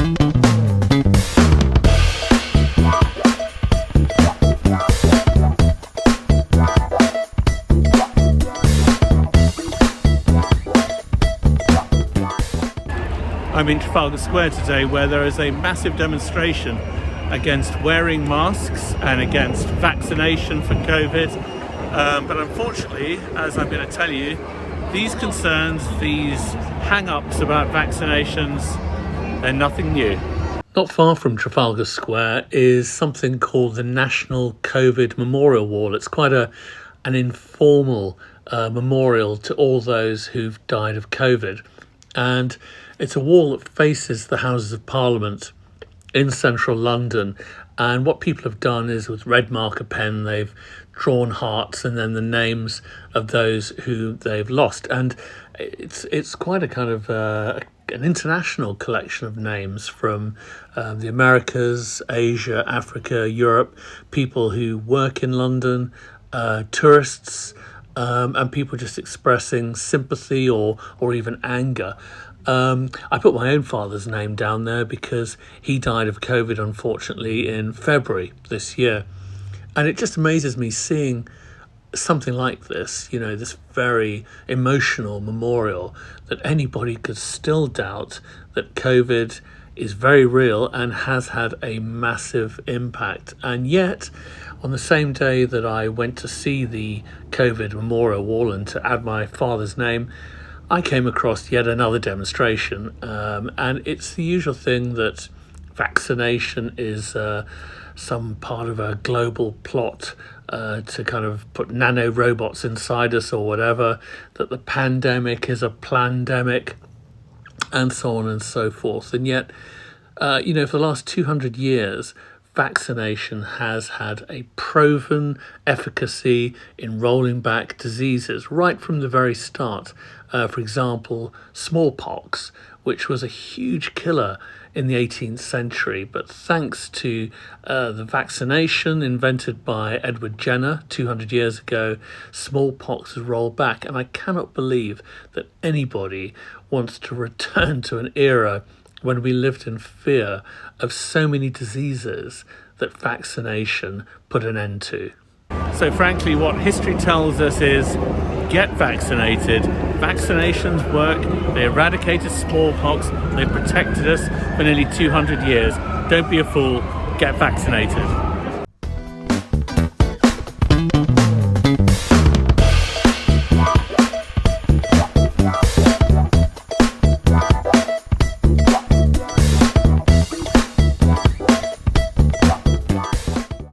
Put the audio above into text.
I'm in Trafalgar Square today, where there is a massive demonstration against wearing masks and against vaccination for COVID. But unfortunately, as I'm going to tell you, these concerns, these hang-ups about vaccinations, they're nothing new. Not far from Trafalgar Square is something called the National COVID Memorial Wall. It's quite an informal memorial to all those who've died of COVID. And it's a wall that faces the Houses of Parliament in central London. And what people have done is, with red marker pen, they've drawn hearts and then the names of those who they've lost. And it's quite a kind of an international collection of names from the Americas, Asia, Africa, Europe, people who work in London, tourists, and people just expressing sympathy or even anger. I put my own father's name down there because he died of COVID, unfortunately, in February this year. And it just amazes me seeing something like this, you know, this very emotional memorial, that anybody could still doubt that COVID is very real and has had a massive impact. And yet, on the same day that I went to see the COVID memorial wall and to add my father's name, I came across yet another demonstration, and it's the usual thing that vaccination is some part of a global plot to kind of put nano robots inside us or whatever, that the pandemic is a plandemic, and so on and so forth. And yet, for the last 200 years, vaccination has had a proven efficacy in rolling back diseases right from the very start. For example, smallpox, which was a huge killer in the 18th century, but thanks to the vaccination invented by Edward Jenner 200 years ago, smallpox has rolled back. And I cannot believe that anybody wants to return to an era when we lived in fear of so many diseases that vaccination put an end to. So frankly, what history tells us is get vaccinated. Vaccinations work. They eradicated smallpox. They protected us for nearly 200 years. Don't be a fool. Get vaccinated.